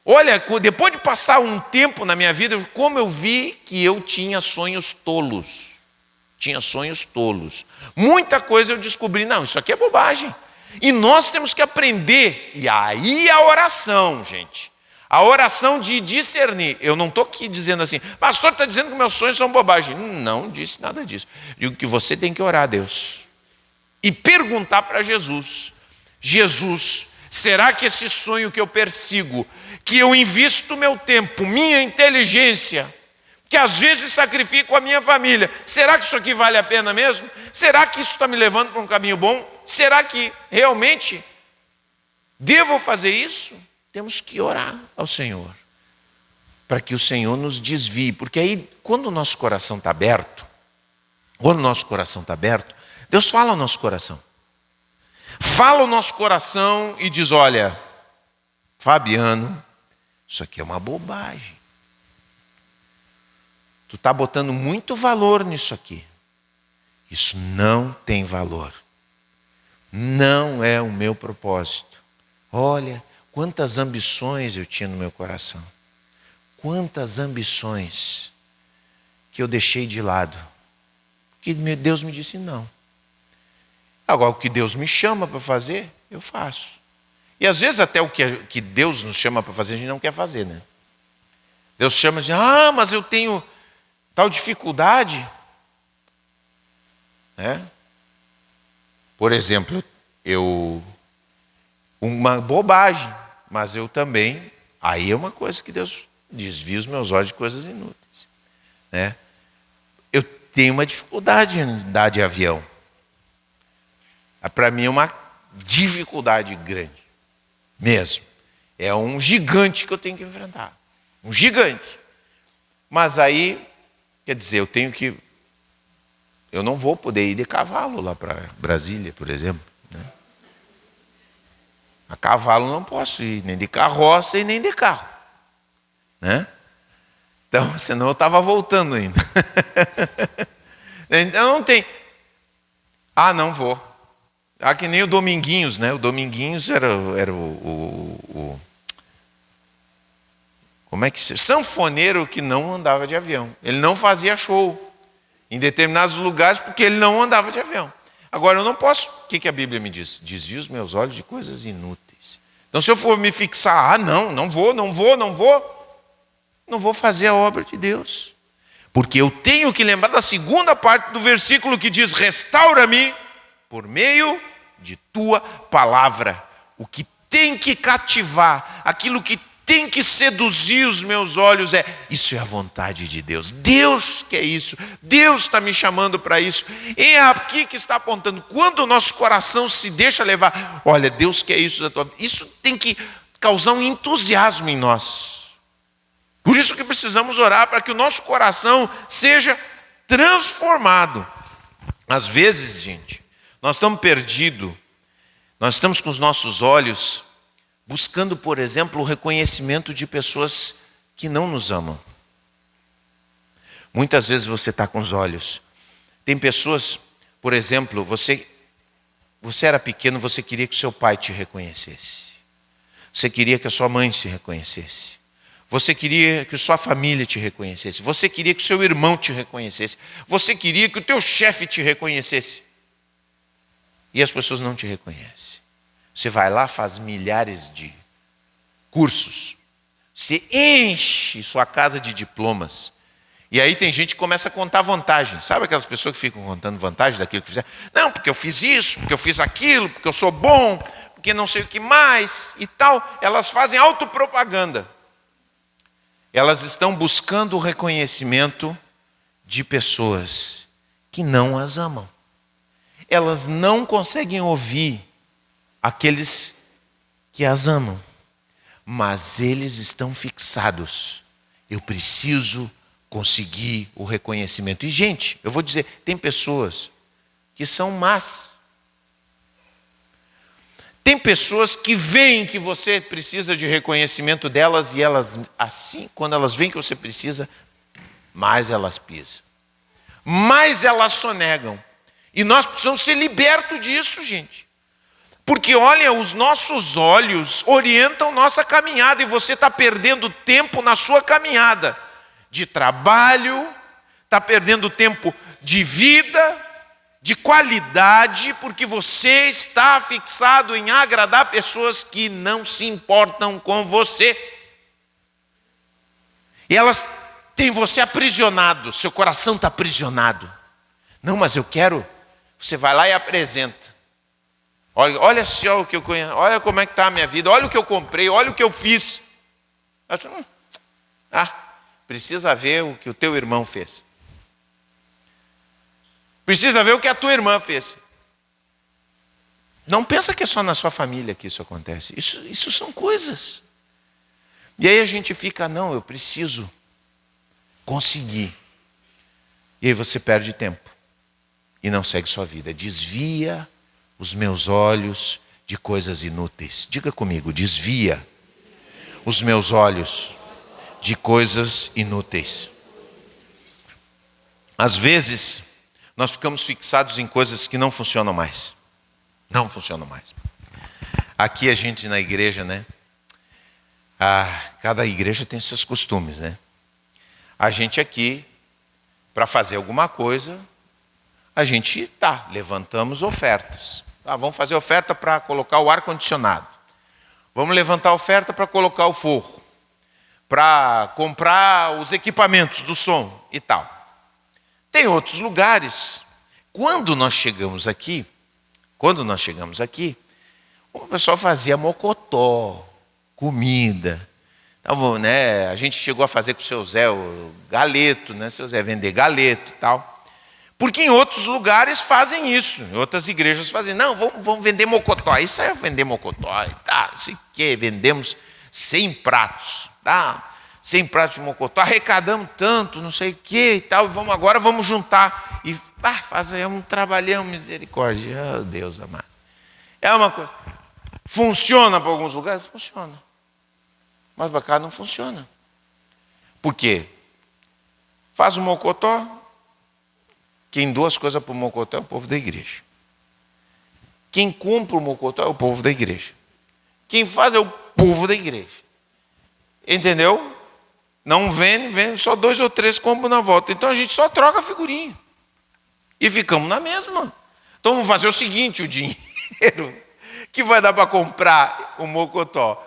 Olha, depois de passar um tempo na minha vida, como eu vi que eu tinha sonhos tolos. Muita coisa eu descobri, não, isso aqui é bobagem. E nós temos que aprender. E aí a oração, gente. A oração de discernir. Eu não estou aqui dizendo assim, pastor está dizendo que meus sonhos são bobagem. Não disse nada disso. Digo que você tem que orar a Deus. E perguntar para Jesus. Jesus, será que esse sonho que eu persigo, que eu invisto meu tempo, minha inteligência, que às vezes sacrifico a minha família, será que isso aqui vale a pena mesmo? Será que isso está me levando para um caminho bom? Será que realmente devo fazer isso? Temos que orar ao Senhor, para que o Senhor nos desvie, porque aí, quando o nosso coração está aberto, Deus fala ao nosso coração. Fala ao nosso coração e diz, olha, Fabiano, isso aqui é uma bobagem. Tu está botando muito valor nisso aqui. Isso não tem valor. Não é o meu propósito. Olha, quantas ambições eu tinha no meu coração. Quantas ambições que eu deixei de lado. Que Deus me disse não. Agora, o que Deus me chama para fazer, eu faço. E às vezes até o que Deus nos chama para fazer, a gente não quer fazer, né? Deus chama de, mas eu tenho tal dificuldade. Né? Por exemplo, uma bobagem, mas eu também, aí é uma coisa que Deus desvia os meus olhos de coisas inúteis. Né? Eu tenho uma dificuldade em andar de avião. Para mim é uma dificuldade grande, mesmo. É um gigante que eu tenho que enfrentar. Um gigante. Mas aí, quer dizer, eu não vou poder ir de cavalo lá para Brasília, por exemplo. Né? A cavalo não posso ir, nem de carroça e nem de carro. Né? Então, senão eu estava voltando ainda. Então não tem. Não vou. Que nem o Dominguinhos, né? O Dominguinhos era o como é que se... sanfoneiro que não andava de avião. Ele não fazia show em determinados lugares porque ele não andava de avião. Agora eu não posso. O que a Bíblia me diz? Desvia os meus olhos de coisas inúteis. Então se eu for me fixar, não vou fazer a obra de Deus. Porque eu tenho que lembrar da segunda parte do versículo que diz: restaura-me por meio de tua palavra. O que tem que cativar, aquilo que tem que seduzir os meus olhos isso é a vontade de Deus. Deus quer isso. Deus está me chamando para isso. É aqui que está apontando. Quando o nosso coração se deixa levar, olha, Deus quer isso da tua vida. Isso tem que causar um entusiasmo em nós. Por isso que precisamos orar para que o nosso coração seja transformado. Às vezes, gente, nós estamos perdidos. Nós estamos com os nossos olhos buscando, por exemplo, o reconhecimento de pessoas que não nos amam. Muitas vezes você está com os olhos. Tem pessoas, por exemplo, você era pequeno, você queria que o seu pai te reconhecesse. Você queria que a sua mãe te reconhecesse. Você queria que a sua família te reconhecesse. Você queria que o seu irmão te reconhecesse. Você queria que o teu chefe te reconhecesse. E as pessoas não te reconhecem. Você vai lá, faz milhares de cursos. Você enche sua casa de diplomas. E aí tem gente que começa a contar vantagem. Sabe aquelas pessoas que ficam contando vantagem daquilo que fizeram? Não, porque eu fiz isso, porque eu fiz aquilo, porque eu sou bom, porque não sei o que mais e tal. Elas fazem autopropaganda. Elas estão buscando o reconhecimento de pessoas que não as amam. Elas não conseguem ouvir aqueles que as amam, mas eles estão fixados. Eu preciso conseguir o reconhecimento. E, gente, eu vou dizer, tem pessoas que são más. Tem pessoas que veem que você precisa de reconhecimento delas e elas, assim, quando elas veem que você precisa, mais elas pisam. Mais elas sonegam. E nós precisamos ser libertos disso, gente. Porque, olha, os nossos olhos orientam nossa caminhada e você está perdendo tempo na sua caminhada de trabalho, está perdendo tempo de vida, de qualidade, porque você está fixado em agradar pessoas que não se importam com você. E elas têm você aprisionado, seu coração está aprisionado. Não, mas eu quero. Você vai lá e apresenta. Olha só o que eu conheço, olha como é que está a minha vida, olha o que eu comprei, olha o que eu fiz. Precisa ver o que o teu irmão fez. Precisa ver o que a tua irmã fez. Não pensa que é só na sua família que isso acontece. Isso são coisas. E aí a gente fica, não, eu preciso conseguir. E aí você perde tempo. E não segue sua vida. Desvia os meus olhos de coisas inúteis. Diga comigo, desvia os meus olhos de coisas inúteis. Às vezes, nós ficamos fixados em coisas que não funcionam mais. Não funcionam mais. Aqui a gente na igreja, né? Cada igreja tem seus costumes, né? A gente aqui, para fazer alguma coisa, a gente levantamos ofertas. Vamos fazer oferta para colocar o ar-condicionado. Vamos levantar oferta para colocar o forro. Para comprar os equipamentos do som e tal. Tem outros lugares, quando nós chegamos aqui, o pessoal fazia mocotó, comida. Então, né, a gente chegou a fazer com o seu Zé o galeto, né, seu Zé vender galeto e tal. Porque em outros lugares fazem isso, em outras igrejas fazem. Não, vamos vender mocotó. Isso é vender mocotó. Tá, não sei o quê, vendemos 100 pratos. Tá? 100 pratos de mocotó, arrecadamos tanto, não sei o que e tal, agora vamos juntar e fazer um trabalhão, misericórdia, oh, Deus amado. É uma coisa, funciona para alguns lugares? Funciona, mas para cá não funciona. Por quê? Faz o mocotó, quem doa as coisas para o mocotó é o povo da igreja. Quem compra o mocotó é o povo da igreja. Quem faz é o povo da igreja. Entendeu? Não vende, só 2 ou 3 compram na volta. Então a gente só troca a figurinha. E ficamos na mesma. Então vamos fazer o seguinte, o dinheiro que vai dar para comprar o mocotó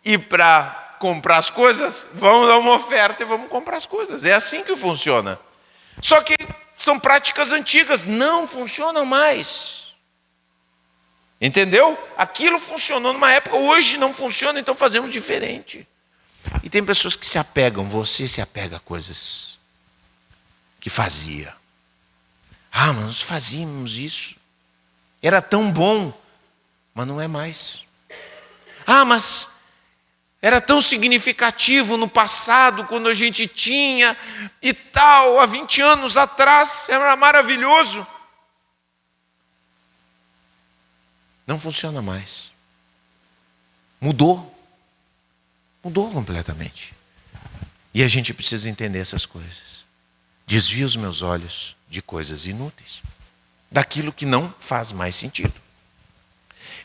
e para comprar as coisas, vamos dar uma oferta e vamos comprar as coisas. É assim que funciona. Só que são práticas antigas, não funcionam mais. Entendeu? Aquilo funcionou numa época, hoje não funciona, então fazemos diferente. E tem pessoas que se apegam, você se apega a coisas que fazia. Mas nós fazíamos isso. Era tão bom, mas não é mais. Mas era tão significativo no passado, quando a gente tinha e tal, há 20 anos atrás, era maravilhoso. Não funciona mais. Mudou completamente. E a gente precisa entender essas coisas. Desvia os meus olhos de coisas inúteis, daquilo que não faz mais sentido.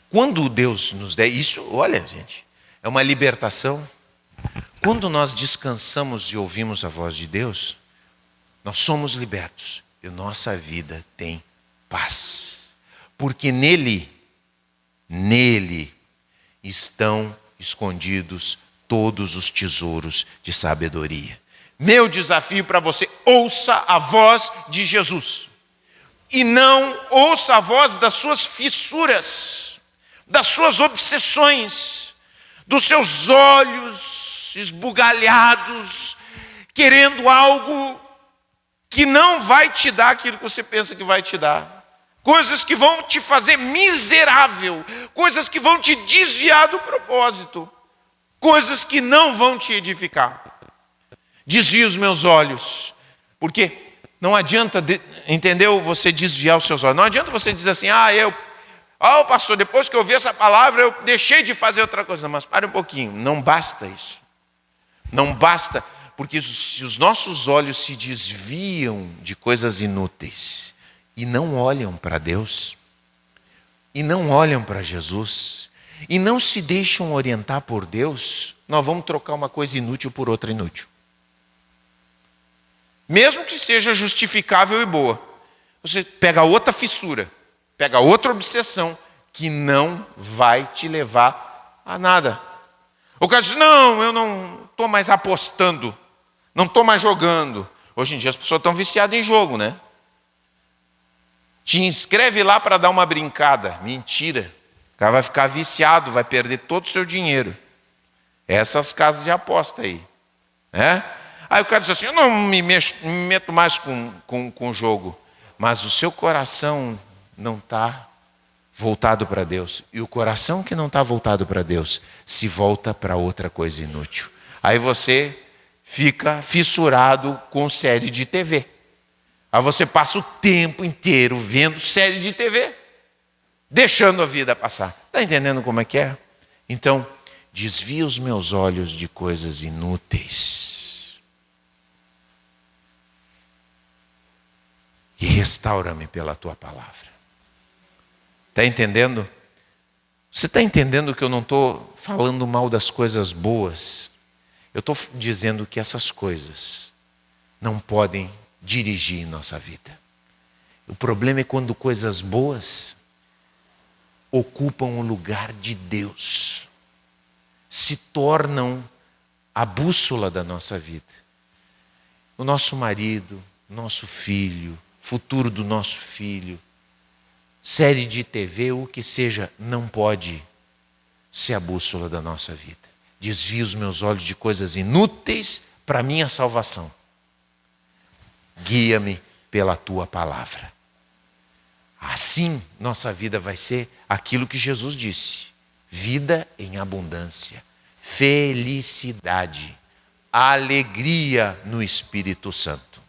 Quando Deus nos der isso, olha, gente, é uma libertação. Quando nós descansamos e ouvimos a voz de Deus, nós somos libertos e nossa vida tem paz. Porque nele estão escondidos todos os tesouros de sabedoria. Meu desafio para você, ouça a voz de Jesus. E não ouça a voz das suas fissuras, das suas obsessões, dos seus olhos esbugalhados, querendo algo que não vai te dar aquilo que você pensa que vai te dar. Coisas que vão te fazer miserável, coisas que vão te desviar do propósito. Coisas que não vão te edificar. Desvia os meus olhos. Porque não adianta, entendeu? Você desviar os seus olhos. Não adianta você dizer assim, pastor, depois que eu ouvi essa palavra, eu deixei de fazer outra coisa. Mas pare um pouquinho, não basta isso. Não basta, porque se os nossos olhos se desviam de coisas inúteis e não olham para Deus, e não olham para Jesus, e não se deixam orientar por Deus, nós vamos trocar uma coisa inútil por outra inútil. Mesmo que seja justificável e boa. Você pega outra fissura, pega outra obsessão, que não vai te levar a nada. O cara diz, não, eu não estou mais apostando, não estou mais jogando. Hoje em dia as pessoas estão viciadas em jogo, né? Te inscreve lá para dar uma brincada. Mentira. O cara vai ficar viciado, vai perder todo o seu dinheiro. Essas casas de aposta aí. Né? Aí o cara diz assim, eu não me meto mais com o jogo. Mas o seu coração não está voltado para Deus. E o coração que não está voltado para Deus se volta para outra coisa inútil. Aí você fica fissurado com série de TV. Aí você passa o tempo inteiro vendo série de TV, deixando a vida passar. Está entendendo como é que é? Então, desvia os meus olhos de coisas inúteis e restaura-me pela tua palavra. Está entendendo? Você está entendendo que eu não estou falando mal das coisas boas? Eu estou dizendo que essas coisas não podem dirigir nossa vida. O problema é quando coisas boas ocupam o lugar de Deus, se tornam a bússola da nossa vida. O nosso marido, nosso filho, futuro do nosso filho, série de TV, o que seja, não pode ser a bússola da nossa vida. Desvia os meus olhos de coisas inúteis para a minha salvação. Guia-me pela tua palavra. Assim, nossa vida vai ser aquilo que Jesus disse: vida em abundância, felicidade, alegria no Espírito Santo.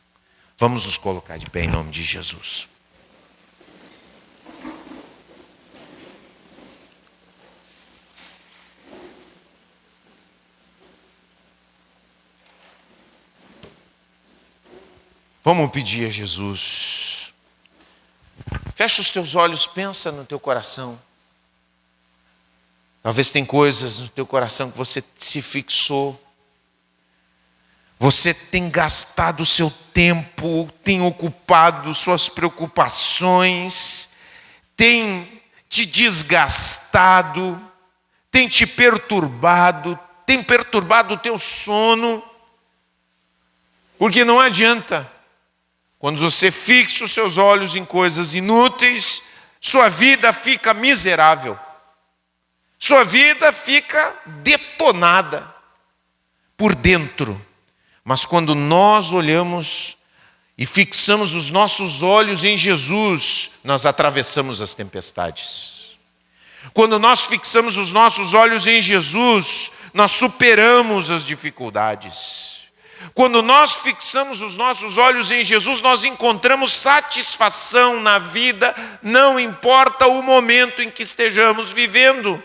Vamos nos colocar de pé em nome de Jesus. Vamos pedir a Jesus. Fecha os teus olhos, pensa no teu coração. Talvez tem coisas no teu coração que você se fixou. Você tem gastado o seu tempo, tem ocupado suas preocupações, tem te desgastado, tem te perturbado, tem perturbado o teu sono. Porque não adianta. Quando você fixa os seus olhos em coisas inúteis, sua vida fica miserável. Sua vida fica detonada por dentro. Mas quando nós olhamos e fixamos os nossos olhos em Jesus, nós atravessamos as tempestades. Quando nós fixamos os nossos olhos em Jesus, nós superamos as dificuldades. Quando nós fixamos os nossos olhos em Jesus, nós encontramos satisfação na vida, não importa o momento em que estejamos vivendo.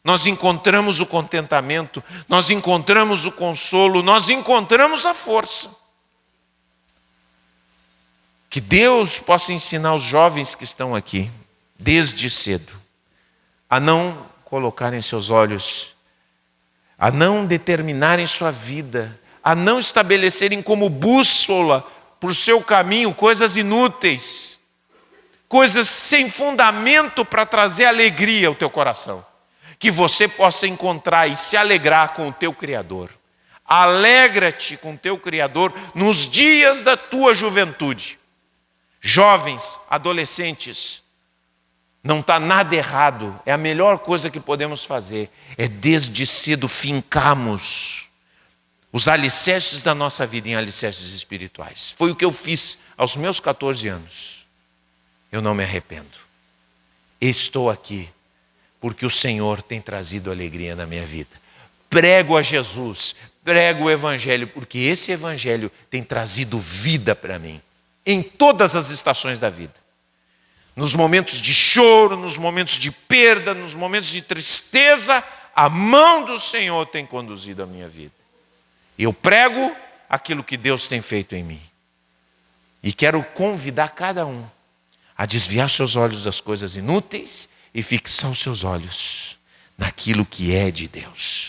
Nós encontramos o contentamento, nós encontramos o consolo, nós encontramos a força. Que Deus possa ensinar os jovens que estão aqui, desde cedo, a não colocarem seus olhos, a não determinarem sua vida, a não estabelecerem como bússola para o seu caminho coisas inúteis, coisas sem fundamento para trazer alegria ao teu coração. Que você possa encontrar e se alegrar com o teu Criador. Alegra-te com o teu Criador nos dias da tua juventude. Jovens, adolescentes, não está nada errado. É a melhor coisa que podemos fazer. É desde cedo fincarmos os alicerces da nossa vida em alicerces espirituais. Foi o que eu fiz aos meus 14 anos. Eu não me arrependo. Estou aqui porque o Senhor tem trazido alegria na minha vida. Prego a Jesus, prego o Evangelho, porque esse Evangelho tem trazido vida para mim, em todas as estações da vida. Nos momentos de choro, nos momentos de perda, nos momentos de tristeza, a mão do Senhor tem conduzido a minha vida. Eu prego aquilo que Deus tem feito em mim. E quero convidar cada um a desviar seus olhos das coisas inúteis e fixar os seus olhos naquilo que é de Deus.